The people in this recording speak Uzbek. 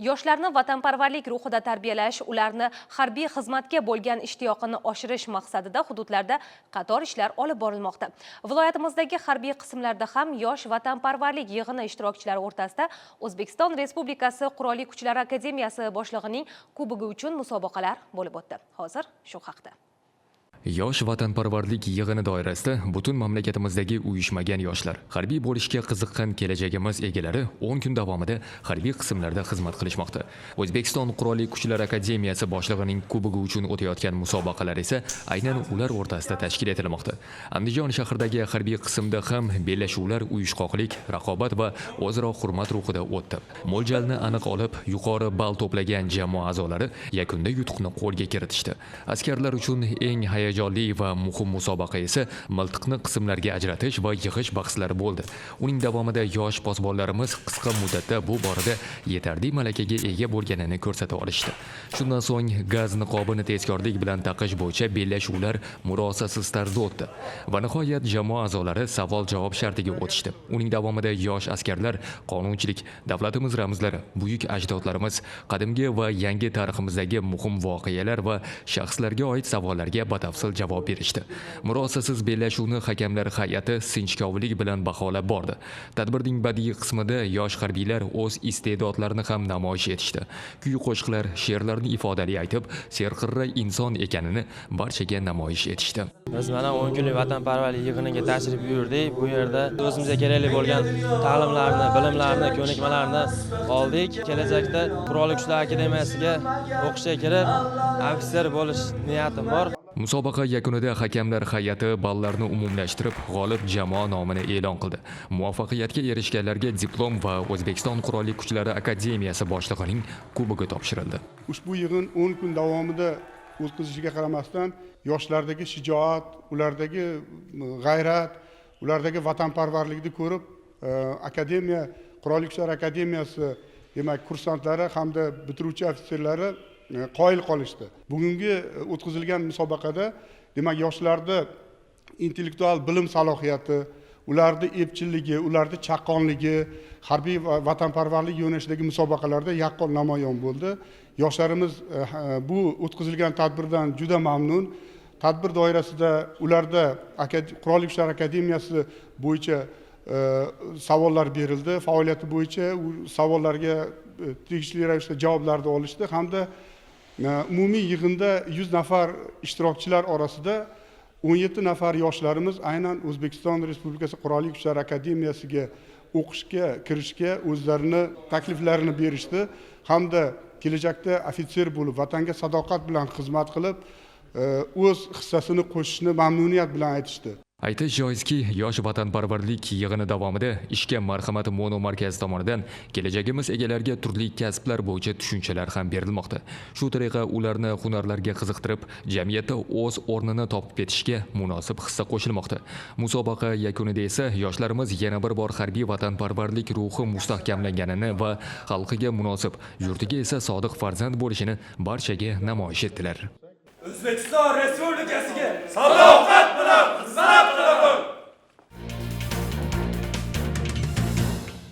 Yoshlarni vatanparvarlik ruhida tarbiyalash, ularni harbiy xizmatga bo'lgan ishtiyoqini oshirish maqsadida hududlarda qator ishlar olib borilmoqda. Viloyatimizdagi harbiy qismlarda ham yosh vatanparvarlik yig'ini ishtirokchilari o'rtasida O'zbekiston Respublikasi Qurolli Kuchlar Akademiyasi boshlig'ining kubogi uchun musobaqalar bo'lib o'tdi. Hozir shu haqda. Yosh vatanparvarlik yig'ini doirasida butun mamlakatimizdagi uyushmagan yoshlar, harbiy bo'lishga qiziqqan kelajagimiz egalari 10 kun davomida harbiy qismlarda xizmat qilishmoqda. O'zbekiston Qurolli Kuchlar Akademiyasi boshlig'ining kubogi uchun o'tayotgan musobaqalar esa aynan ular o'rtasida tashkil etilmoqda. Andijon shahridagi harbiy qismda ham bellashuvlar uyushqoqlik, raqobat va o'zaro hurmat ruhida o'tdi. Mo'ljalni aniq olib, yuqori ball to'plagan jamoa a'zolari yakunda yutuqni qo'lga kiritishdi. Askarlar uchun eng hayajonli va muhim musobaqa esa miltiqni qismlarga ajratish va yig'ish bahslari bo'ldi. Uning davomida yosh posbonlarimiz qisqa muddatda bu borada yetarli malakaga ega bo'lganini ko'rsata olishdi. Shundan so'ng gaz niqobini tezkorlik bilan taqish bo'yicha bellashuvlar murosasiz tarzda o'tdi va nihoyat jamoa a'zolari savol-javob shartiga o'tishdi. Uning davomida yosh askarlar qonunchilik, davlatimiz ramzlari, buyuk ajdodlarimiz, qadimgi va yangi tariximizdagi muhim voqealar va shaxslarga oid savollarga batafsil javob berishdi. Murosasiz bellashuvni hakamlar hay'ati sinchkovlik bilan baholab bordi. Tadbirning badiiy qismida yosh harbiylar o'z iste'dodlarini ham namoyish etishdi. Kuy-qo'shiqlar, she'rlarni ifodali aytib, serqirra inson ekanini barchaga namoyish etishdi. Biz mana 10 kunlik vatanparvarlik yig'iniga tashrif buyurdik. Bu yerda o'zimizga kerakli bo'lgan ta'limlarni, bilimlarni, ko'nikmalarni oldik. Kelajakda Qurolli Kuchlar Akademiyasiga o'qishga kirib, ofitser bo'lish niyatim bor. Musobaqa yakunida hakamlar hay'ati ballarni umumlashtirib, g'olib jamoa nomini e'lon qildi. Muvaffaqiyatga erishganlarga diplom va O'zbekiston Qurolli Kuchlari Akademiyasi boshlig'ining kubogi topshirildi. Ushbu yig'in 10 kun davomida o'tkazilishiga qaramasdan yoshlardagi shijoat, ulardagi g'ayrat, ulardagi vatanparvarlikni ko'rib, akademiya, Qurolli Kuchlar Akademiyasi, demak, kursantlari hamda bitiruvchi ofitserlari qoyil qolishdi. Bugungi o'tkazilgan musobaqada demak yoshlarda intellektual bilim salohiyati, ularning epchilligi, ularning chaqqonligi harbiy va vatanparvarlik yo'nalishidagi musobaqalarda yaqqol namoyon bo'ldi. Yoshlarimiz bu o'tkazilgan tadbirdan juda mamnun. Tadbir doirasida ularda Qurolli Kuchlar Akademiyasi bo'yicha savollar berildi. Faoliyati bo'yicha savollarga tegishli ravishda javoblarni olishdi hamda umumiy yig'inda 100 nafar ishtirokchilar orasida 17 nafar yoshlarimiz aynan O'zbekiston Respublikasi Qurolli Kuchlar Akademiyasiga o'qishga kirishga o'zlarini takliflarini berishdi hamda kelajakda ofitser bo'lib, vatanga sadoqat bilan xizmat qilib, o'z hissasini qo'shishni mamnuniyat bilan aytishdi. Aytish joizki, yosh vatanparvarlik yig'ini davomida ishga marhamat mono markazi tomonidan kelajagimiz egalariga turli kasblar bo'yicha tushunchalar ham berilmoqda. Shu tariqa ularni hunarlarga qiziqtirib, jamiyatda o'z o'rnini topib ketishga munosib hissa qo'shilmoqda. Musobaqa yakunida esa yoshlarimiz yana bir bor harbiy vatanparvarlik ruhi mustahkamlanganini va xalqiga munosib, yurtiga esa sodiq farzand bo'lishini barchaga namoyish etdilar. O'zbekiston Respublikasiga sadoqat bilan xizmat